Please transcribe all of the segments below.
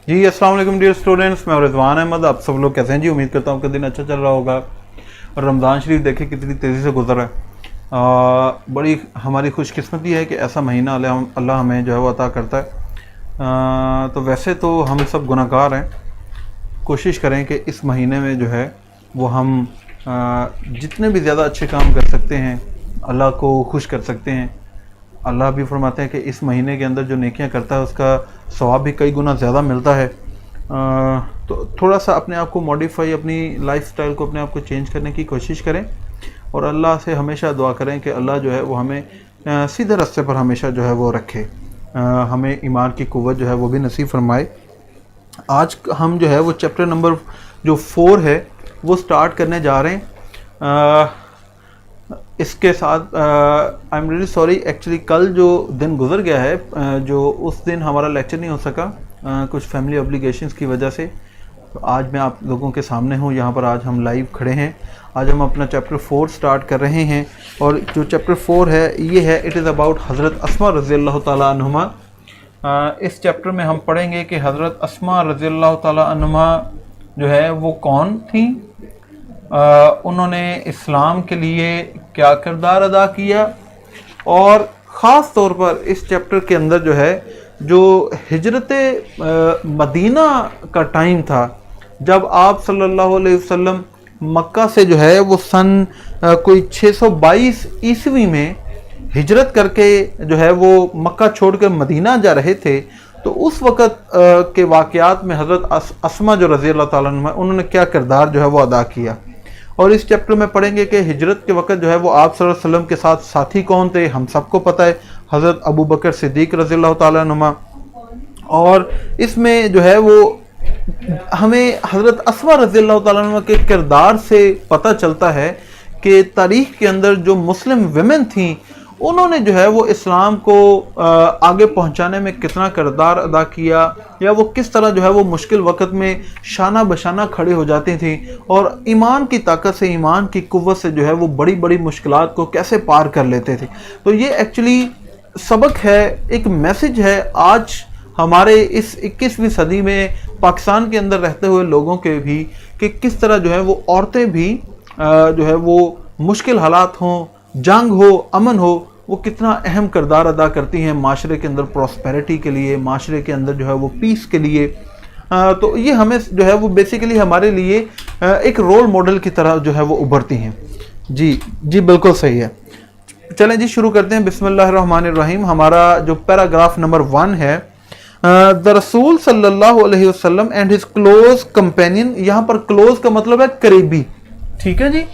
जी अस्सलाम वालेकुम dear students, मैं रिजवान अहमद। आप सब लोग कैसे हैं जी? उम्मीद करता हूँ कि दिन अच्छा चल रहा होगा। और रमज़ान शरीफ देखें कितनी तेज़ी से गुजर रहा है। बड़ी हमारी खुशकिस्मती है कि ऐसा महीना अल्लाह हमें जो है वो अता करता है। तो वैसे तो हम सब गुनहगार हैं। कोशिश करें कि इस महीने में जो है वो हम जितने भी ज़्यादा अच्छे काम कर सकते हैं, अल्लाह को खुश कर सकते हैं। अल्लाह भी फरमाते हैं कि इस महीने के अंदर जो नेकियां करता है उसका सवाब भी कई गुना ज़्यादा मिलता है। तो थोड़ा सा अपने आप को मॉडिफाई, अपनी लाइफस्टाइल को अपने आप को चेंज करने की कोशिश करें और अल्लाह से हमेशा दुआ करें कि अल्लाह जो है वो हमें सीधे रास्ते पर हमेशा जो है वो रखे, हमें ईमान की कुव्वत जो है वो भी नसीब फरमाए। आज हम जो है वो चैप्टर नंबर जो 4 है वो स्टार्ट करने जा रहे हैं। इसके साथ I am really sorry, actually कल जो दिन गुजर गया है, जो उस दिन हमारा लेक्चर नहीं हो सका कुछ फैमिली ऑब्लिगेशंस की वजह से। तो आज मैं आप लोगों के सामने हूँ, यहाँ पर आज हम लाइव खड़े हैं। आज हम अपना चैप्टर 4 स्टार्ट कर रहे हैं और जो चैप्टर 4 है ये है, इट इज़ अबाउट हज़रत अस्मा रज़ियल्लाहु ताला अन्हुमा। इस चैप्टर में हम पढ़ेंगे कि हज़रत अस्मा रज़ियल्लाहु ताला अन्हुमा जो है वो कौन थी, उन्होंने इस्लाम के लिए क्या किरदार अदा किया, और ख़ास तौर पर इस चैप्टर के अंदर जो है जो हिजरत मदीना का टाइम था, जब आप सल्लल्लाहु अलैहि वसल्लम मक्का से जो है वो सन कोई 622 ईस्वी में हिजरत करके जो है वो मक्का छोड़कर मदीना जा रहे थे। तो उस वक़्त के वाक़यात में हज़रत अस्मा जो रज़ी अल्लाह ताला अन्हा, उन्होंने क्या किरदार जो है वो अदा किया। और इस चैप्टर में पढ़ेंगे कि हिजरत के वक़्त जो है वो आप सल्लल्लाहु अलैहि वसल्लम के साथ साथी कौन थे। हम सबको पता है हज़रत अबू बकर सिद्दीक़ रज़ियल्लाहु ताला अन्हुमा। और इसमें जो है वो हमें हज़रत अस्मा रज़ियल्लाहु ताला अन्हुमा के किरदार से पता चलता है कि तारीख़ के अंदर जो मुस्लिम विमेन थीं, उन्होंने जो है वो इस्लाम को आगे पहुंचाने में कितना किरदार अदा किया, या वो किस तरह जो है वो मुश्किल वक़्त में शाना बशाना खड़े हो जाती थी और ईमान की ताकत से, ईमान की कुव्वत से जो है वो बड़ी बड़ी मुश्किलात को कैसे पार कर लेते थे। तो ये एक्चुअली सबक है, एक मैसेज है आज हमारे इस 21वीं सदी में पाकिस्तान के अंदर रहते हुए लोगों के भी, कि किस तरह जो है वो औरतें भी जो है वो मुश्किल हालात हों, जंग हो, अमन हो, वो कितना अहम किरदार अदा करती हैं माशरे के अंदर प्रॉस्पेरिटी के लिए, माशरे के अंदर जो है वो पीस के लिए। तो ये हमें जो है वो बेसिकली हमारे लिए एक रोल मॉडल की तरह जो है वो उभरती हैं। जी बिल्कुल सही है। चलें जी, शुरू करते हैं। बिस्मिल्लाहिर्रहमानिर्रहीम। हमारा जो पैराग्राफ नंबर 1 है, द रसूल सल्लल्लाहु अलैहि वसल्लम एंड हिज क्लोज कंपेनियन। यहाँ पर क्लोज का मतलब है करीबी, ठीक है जी।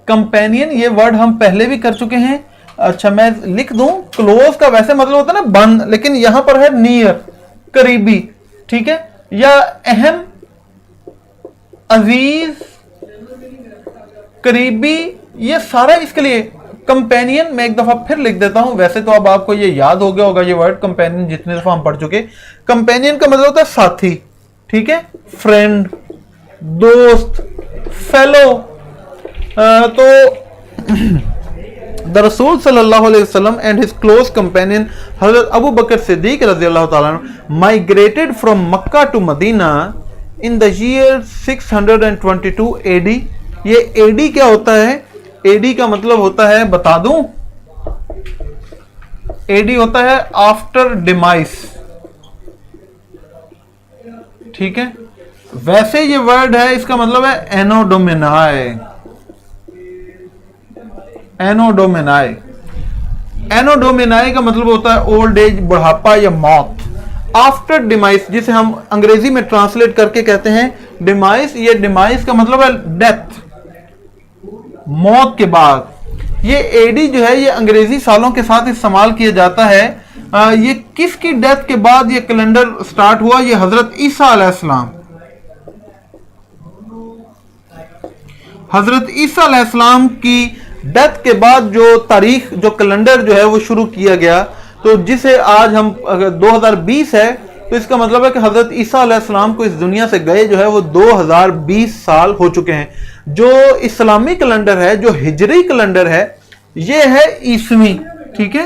कंपेनियन ये वर्ड हम पहले भी कर चुके हैं। अच्छा, मैं लिख दूं, क्लोज का वैसे मतलब होता है ना बंद, लेकिन यहां पर है नियर, करीबी, ठीक है, या अहम, अजीज, करीबी, ये सारा इसके लिए कंपेनियन। मैं एक दफा फिर लिख देता हूं, वैसे तो अब आपको ये याद हो गया होगा ये वर्ड कंपेनियन, जितने दफा हम पढ़ चुके। कंपेनियन का मतलब होता है साथी, ठीक है, फ्रेंड, दोस्त, फेलो। तो द रसूल सल्लल्लाहु अलैहि वसल्लम एंड हिज क्लोज कंपेनियन हज़रत अबू बकर सिद्दीक़ रज़ियल्लाहु ताला अन्हु migrated from Mecca to Medina in the year 622 AD। ये AD क्या होता है? AD का मतलब होता है, बता दूं, AD होता है आफ्टर डिमाइस, ठीक है। वैसे ये वर्ड है, इसका मतलब है एनो डोमिनाई। एनो डोमिनाई, एनो डोमिनाई का मतलब होता है ओल्ड एज, बुढ़ापा या मौत। आफ्टर डिमाइस, जिसे हम अंग्रेजी में ट्रांसलेट करके कहते हैं डिमाइस, ये डिमाइस का मतलब है डेथ, मौत के बाद। ये एडी जो है ये अंग्रेजी सालों के साथ इस्तेमाल किया जाता है। ये किसकी डेथ के बाद ये कैलेंडर स्टार्ट हुआ? ये हजरत ईसा अलैहिस्सलाम, हजरत ईसा अलैहिस्सलाम की डेथ के बाद जो तारीख, जो कैलेंडर जो है वो शुरू किया गया। तो जिसे आज हम, अगर 2020 है तो इसका मतलब है कि हजरत ईसा अलैहिस्सलाम को इस दुनिया से गए जो है वो 2020 साल हो चुके हैं। जो इस्लामी कैलेंडर है, जो हिजरी कैलेंडर है, ये है ईसवी, ठीक है।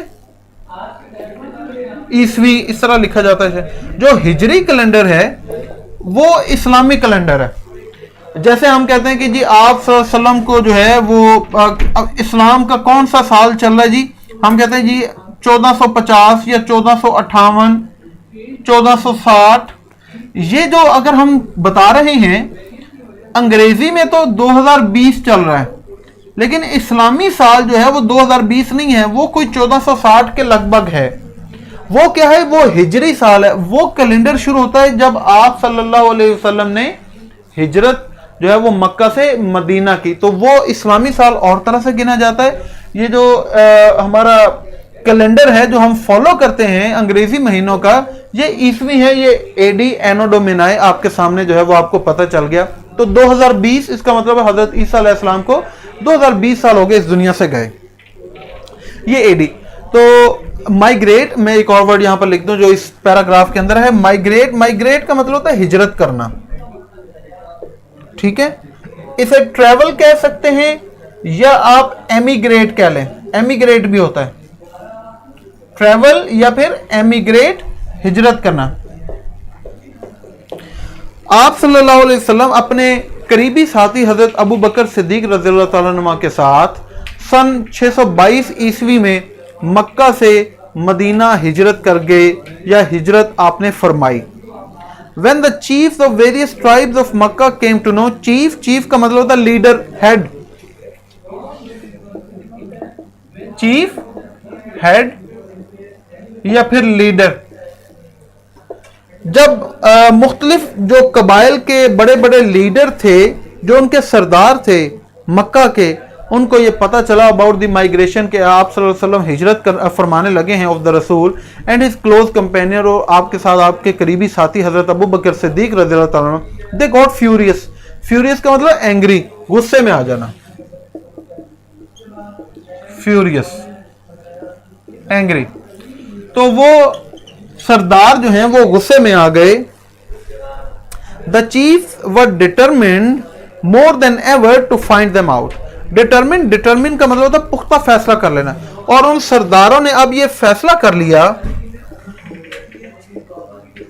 ईसवी, इस तरह लिखा जाता है। जो हिजरी कैलेंडर है वो इस्लामिक कैलेंडर है। जैसे हम कहते हैं कि जी आप सल्लल्लाहु अलैहि वसल्लम को जो है वो इस्लाम का कौन सा साल चल रहा है जी, हम कहते हैं जी 1450 या 1458, 1460। ये जो अगर हम बता रहे हैं, अंग्रेजी में तो 2020 चल रहा है, लेकिन इस्लामी साल जो है वो 2020 नहीं है, वो कोई 1460 के लगभग है। वो क्या है, वो हिजरी साल है। वो कैलेंडर शुरू होता है जब आप सल्लल्लाहु अलैहि वसल्लम ने हिजरत जो है वो मक्का से मदीना की, तो वो इस्लामी साल और तरह से गिना जाता है। ये जो हमारा कैलेंडर है जो हम फॉलो करते हैं अंग्रेजी महीनों का, ये ईसवी है, ये एडी एनो डोमिनाई आपके सामने जो है वो आपको पता चल गया। तो 2020 इसका मतलब है हजरत ईसा अलैहिस्सलाम को 2020 साल हो गए इस दुनिया से गए, ये एडी। तो माइग्रेट, मैं एक और वर्ड यहां पर लिख दूं जो इस पैराग्राफ के अंदर है, माइग्रेट। माइग्रेट का मतलब होता है हिजरत करना, ठीक है। इसे ट्रेवल कह सकते हैं या आप एमिग्रेट कह लें, एमिग्रेट भी होता है, ट्रेवल या फिर एमिग्रेट, हिजरत करना। आप सल्लल्लाहु अलैहि वसल्लम अपने करीबी साथी हजरत अबू बकर सिद्दीक रज़ियल्लाहु ताला अन्हु के साथ सन 622 ईस्वी में मक्का से मदीना हिजरत कर गए या हिजरत आपने फरमाई। When the chiefs of various tribes of Makkah came to know, chief का मतलब होता है लीडर, हेड, चीफ, हेड या फिर लीडर। जब मुख्तलिफ जो कबाइल के बड़े बड़े लीडर थे, जो उनके सरदार थे मक्का के, उनको ये पता चला अबाउट द माइग्रेशन के आप सल्लल्लाहु अलैहि वसल्लम हिजरत कर फरमाने लगे हैं ऑफ द रसूल एंड हिज क्लोज कंपेनियन, और आपके साथ आपके करीबी साथी हजरत अबू बकर सिद्दीक रज़ियल्लाहु ताला अन्हु, दे गॉट फ्यूरियस। फ्यूरियस का मतलब एंग्री, गुस्से में आ जाना, फ्यूरियस, एंग्री। तो वो सरदार जो हैं वो गुस्से में आ गए। The chief were determined more than ever to find them out. Determine का मतलब होता है पुख्ता फैसला कर लेना, और उन सरदारों ने अब ये फैसला कर लिया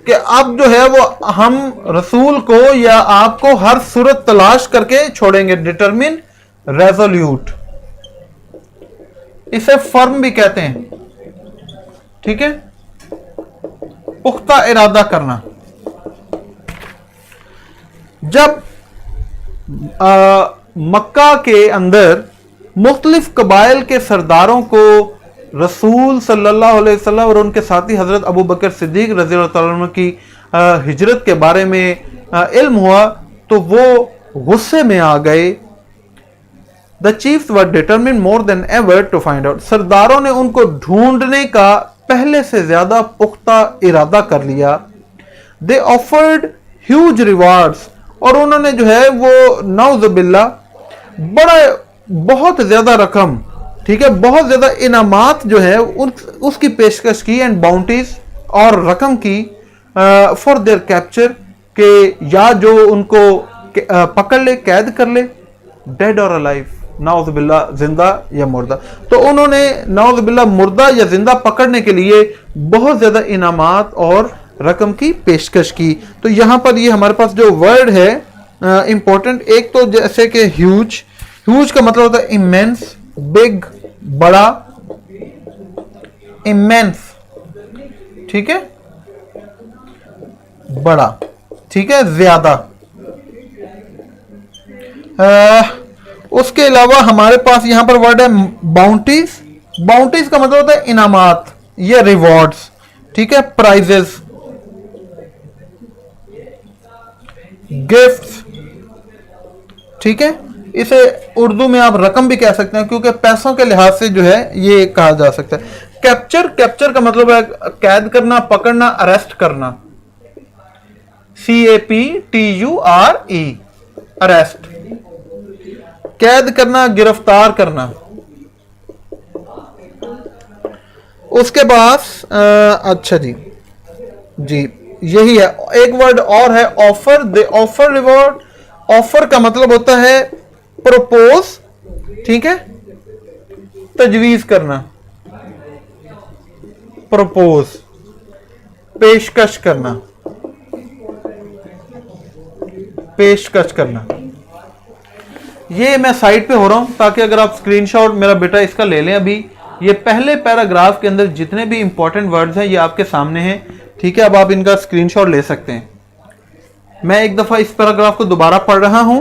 कि अब जो है वो हम रसूल को या आपको हर सूरत तलाश करके छोड़ेंगे। डिटरमिन, रेजोल्यूट, इसे फर्म भी कहते हैं, ठीक है, पुख्ता इरादा करना। जब मक्का के अंदर मुख्तलिफ कबाइल के सरदारों को रसूल सल्लल्लाहु अलैहि वसल्लम और उनके साथी हजरत अबू बकर सिद्दीक रज़ियल्लाहु ताला अन्हु की हिजरत के बारे में इल्म हुआ, तो वो गुस्से में आ गए। The chiefs were determined more than ever to find out. सरदारों ने उनको ढूंढने का पहले से ज्यादा पुख्ता इरादा कर लिया। दे ऑफर्ड ह्यूज रिवार्ड्स, और उन्होंने जो है वो नाउज़ुबिल्ला बहुत ज्यादा रकम, ठीक है, बहुत ज्यादा इनामात जो है उसकी पेशकश की, एंड बाउंटीज, और रकम की फॉर देयर कैप्चर, के या जो उनको पकड़ ले, कैद कर ले, डेड और अलाइव, नाउज़ुबिल्ला, जिंदा या मुर्दा। तो उन्होंने नाउज़ुबिल्ला मुर्दा या जिंदा पकड़ने के लिए बहुत ज्यादा इनामात और रकम की पेशकश की। तो यहां पर ये हमारे पास जो वर्ड है इंपॉर्टेंट, एक तो जैसे कि ह्यूज, ह्यूज का मतलब होता है इमेंस, बिग, बड़ा, इमेंस, ठीक है, बड़ा, ठीक है, ज्यादा। उसके अलावा हमारे पास यहां पर वर्ड है बाउंटीज। बाउंटीज का मतलब होता है इनामात या रिवॉर्ड्स, ठीक है, प्राइजेस, गिफ्ट्स, ठीक है। इसे उर्दू में आप रकम भी कह सकते हैं, क्योंकि पैसों के लिहाज से जो है ये कहा जा सकता है। कैप्चर, कैप्चर का मतलब है कैद करना, पकड़ना, अरेस्ट करना, CAPTURE, अरेस्ट, कैद करना, गिरफ्तार करना। उसके बाद अच्छा जी, यही है। एक वर्ड और है ऑफर। दे ऑफर रिवॉर्ड। ऑफर का मतलब होता है प्रपोज, ठीक है, तजवीज करना, प्रपोज, पेशकश करना, पेशकश करना। ये मैं साइड पे हो रहा हूं ताकि अगर आप स्क्रीनशॉट मेरा बेटा इसका ले लें। अभी ये पहले पैराग्राफ के अंदर जितने भी इंपॉर्टेंट वर्ड्स हैं ये आपके सामने हैं, ठीक है। अब आप इनका स्क्रीनशॉट ले सकते हैं। मैं एक दफा इस पैराग्राफ को दोबारा पढ़ रहा हूं।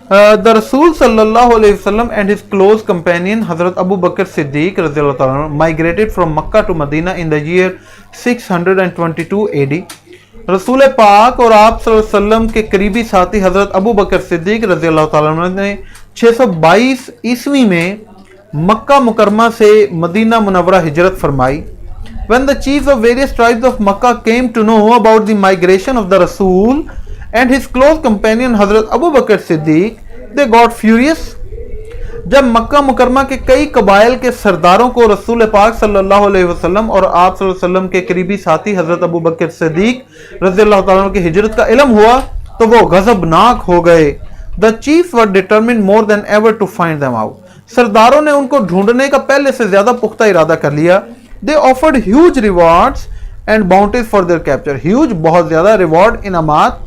द रसूल सल्लल्लाहु अलैहि वसल्लम एंड हिज क्लोज कंपेनियन हजरत अबू बकर सिद्दीक रज़ियल्लाहु ताला अन्हु migrated from Mecca to Medina in the year 622 AD. रसूल पाक और आप सल्लल्लाहु अलैहि वसल्लम के करीबी साथी हजरत अबू बकर सिद्दीक रज़ियल्लाहु ताला अन्हु ने 622 ईस्वी में मक्का मुकरमा से मदीना मुनव्वरा हिजरत फरमाई। When the chiefs of various tribes of Makkah came to know about the migration of the Rasul and his close companion Hazrat Abu Bakr Siddiq, they got furious. जब मक्का मुकरमा के कई कबाइल के सरदारों को रसूल पाक सल्लल्लाहु अलैहि वसल्लम और आप सल्लल्लाहु अलैहि वसल्लम के करीबी साथी हजरत अबू बकर सिद्दीक रज़ियल्लाहु ताला अन्हु की हिजरत का इल्म हुआ तो वो गजबनाक हो गए। The chiefs were determined more than ever to find them out. सरदारों ने उनको ढूंढने का पहले से ज्यादा पुख्ता इरादा कर लिया। They offered huge rewards and bounties for their capture. Huge बहुत ज्यादा रिवॉर्ड, इनामात,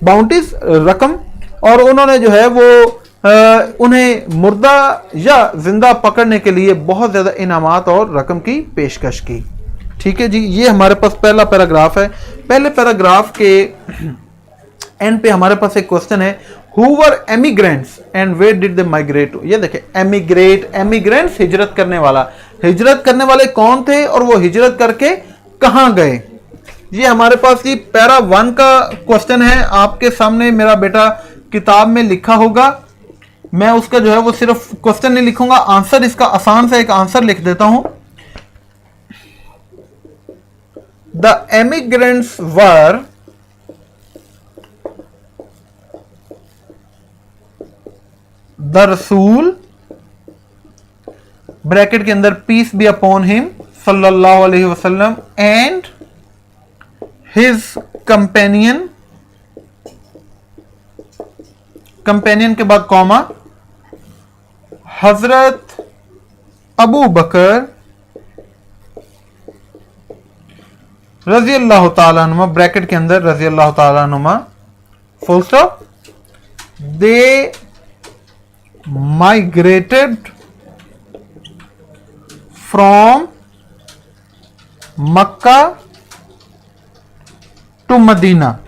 बाउंटीज रकम, और उन्होंने जो है वो उन्हें मुर्दा या जिंदा पकड़ने के लिए बहुत ज्यादा इनामात और रकम की पेशकश की। ठीक है जी, ये हमारे पास पहला पैराग्राफ है। पहले पैराग्राफ के एंड पे हमारे पास एक क्वेश्चन है, who were emigrants and where did they migrate to. ये देखें, एमिग्रेट, एमिग्रेंट्स हिजरत करने वाला, हिजरत करने वाले कौन थे और वो हिजरत करके कहां गए। ये हमारे पास ये पैरा 1 का क्वेश्चन है, आपके सामने मेरा बेटा किताब में लिखा होगा। मैं उसका जो है वो सिर्फ क्वेश्चन नहीं लिखूंगा, आंसर इसका आसान सा एक आंसर लिख देता हूं। द एमिग्रेंट्स वर द रसूल, ब्रैकेट के अंदर पीस बी अपॉन हिम सल्लल्लाहु अलैहि वसल्लम, एंड हिज कंपेनियन, कंपेनियन के बाद कॉमा, हजरत अबू बकर रजी अल्लाह ताला अन्हुमा, ब्रैकेट के अंदर रजी अल्लाह ताला अन्हुमा, full stop. They migrated from Mecca to Medina,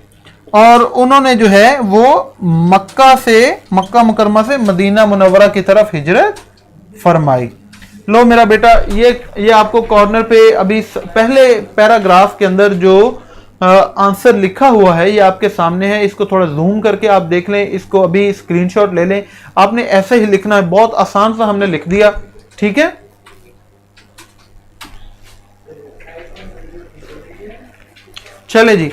और उन्होंने जो है वो मक्का से, मक्का मुकरमा से मदीना मुनव्वरा की तरफ हिजरत फरमाई। लो मेरा बेटा, ये आपको कॉर्नर पे अभी पहले पैराग्राफ के अंदर जो आंसर लिखा हुआ है ये आपके सामने है। इसको थोड़ा जूम करके आप देख लें, इसको अभी स्क्रीनशॉट ले लें। आपने ऐसे ही लिखना है, बहुत आसान सा हमने लिख दिया। ठीक है, चले जी।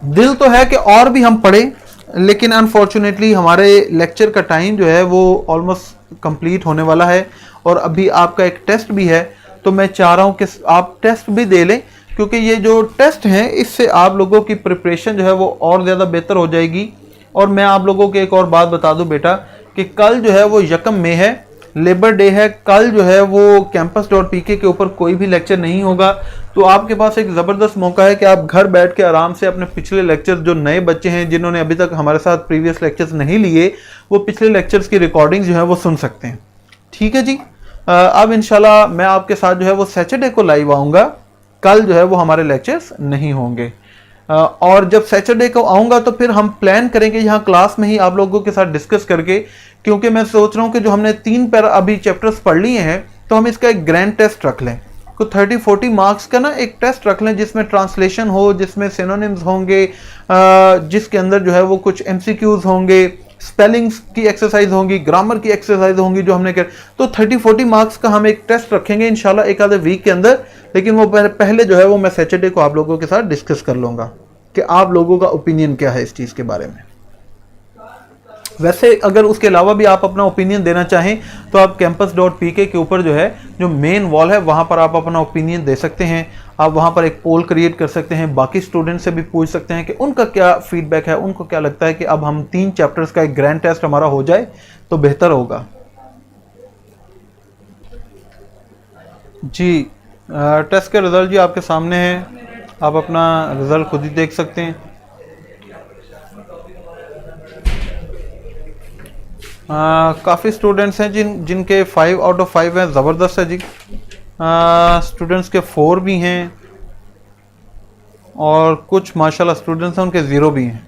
दिल तो है कि और भी हम पढ़ें, लेकिन अनफॉर्चुनेटली हमारे लेक्चर का टाइम जो है वो ऑलमोस्ट कंप्लीट होने वाला है, और अभी आपका एक टेस्ट भी है। तो मैं चाह रहा हूं कि आप टेस्ट भी दे लें, क्योंकि ये जो टेस्ट हैं इससे आप लोगों की प्रिपरेशन जो है वो और ज़्यादा बेहतर हो जाएगी। और मैं आप लोगों को एक और बात बता दूं बेटा, कि कल जो है वो 1 मई है, लेबर डे है। कल जो है वो campus.pk के ऊपर कोई भी लेक्चर नहीं होगा। तो आपके पास एक ज़बरदस्त मौका है कि आप घर बैठ के आराम से अपने पिछले लेक्चर, जो नए बच्चे हैं जिन्होंने अभी तक हमारे साथ प्रीवियस लेक्चर्स नहीं लिए, वो पिछले लेक्चर्स की रिकॉर्डिंग जो है वो सुन सकते हैं। ठीक है जी। अब इंशाल्लाह मैं आपके साथ जो है वो सैटरडे को लाइव आऊँगा। कल जो है वो हमारे लेक्चर्स नहीं होंगे, और जब सैटरडे को आऊँगा तो फिर हम प्लान करेंगे यहाँ क्लास में ही आप लोगों के साथ डिस्कस करके, क्योंकि मैं सोच रहा हूँ कि जो हमने 3 अभी चैप्टर्स पढ़ लिए हैं तो हम इसका एक ग्रैंड टेस्ट रख लें। तो 30-40 मार्क्स का ना एक टेस्ट रख लें, जिसमें ट्रांसलेशन हो, जिसमें सिनोनिम्स होंगे, जिसके अंदर जो है वो कुछ MCQs होंगे, स्पेलिंग्स की एक्सरसाइज होंगी, ग्रामर की एक्सरसाइज होंगी जो हमने कर। तो 30-40 मार्क्स का हम एक टेस्ट रखेंगे इंशाल्लाह एक आधे वीक के अंदर। लेकिन वो पहले जो है वो मैं सैटरडे को आप लोगों के साथ डिस्कस कर लूँगा कि आप लोगों का ओपिनियन क्या है इस चीज़ के बारे में। वैसे अगर उसके अलावा भी आप अपना ओपिनियन देना चाहें तो आप campus.pk के ऊपर जो है, जो मेन वॉल है, वहाँ पर आप अपना ओपिनियन दे सकते हैं। आप वहाँ पर एक पोल क्रिएट कर सकते हैं, बाकी स्टूडेंट से भी पूछ सकते हैं कि उनका क्या फीडबैक है, उनको क्या लगता है कि अब हम 3 चैप्टर्स का एक ग्रैंड टेस्ट हमारा हो जाए तो बेहतर होगा। जी टेस्ट के रिज़ल्ट जी आपके सामने है, आप अपना रिज़ल्ट खुद ही देख सकते हैं। काफ़ी स्टूडेंट्स हैं जिनके 5 आउट ऑफ 5 हैं, ज़बरदस्त है जी। स्टूडेंट्स के 4 भी हैं और कुछ माशाल्लाह स्टूडेंट्स हैं उनके 0 भी हैं।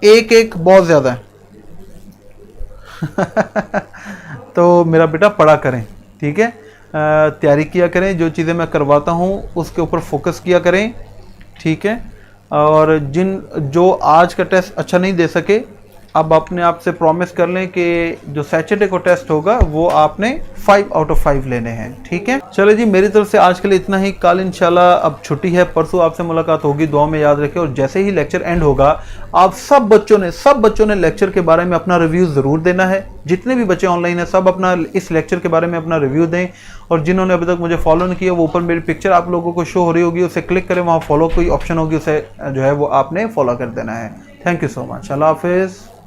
एक एक बहुत ज़्यादा है। तो मेरा बेटा पढ़ा करें, ठीक है, तैयारी किया करें, जो चीज़ें मैं करवाता हूँ उसके ऊपर फोकस किया करें, ठीक है। और जो आज का टेस्ट अच्छा नहीं दे सके, अब अपने आप से प्रॉमिस कर लें कि जो सैटरडे को टेस्ट होगा वो आपने 5 आउट ऑफ 5 लेने हैं, ठीक है। चलो जी, मेरी तरफ से आज के लिए इतना ही। कल इंशाल्लाह, अब छुट्टी है, परसों आपसे मुलाकात होगी, दुआ में याद रखें। और जैसे ही लेक्चर एंड होगा, आप सब बच्चों ने लेक्चर के बारे में अपना रिव्यू ज़रूर देना है। जितने भी बच्चे ऑनलाइन हैं सब अपना इस लेक्चर के बारे में अपना रिव्यू दें। और जिन्होंने अभी तक मुझे फॉलो नहीं किया, वो ऊपर मेरी पिक्चर आप लोगों को शो हो रही होगी, उसे क्लिक करें, वहाँ फॉलो कोई ऑप्शन होगी, उसे जो है वो आपने फॉलो कर देना है। Thank you so much. अल्लाह हाफिज़।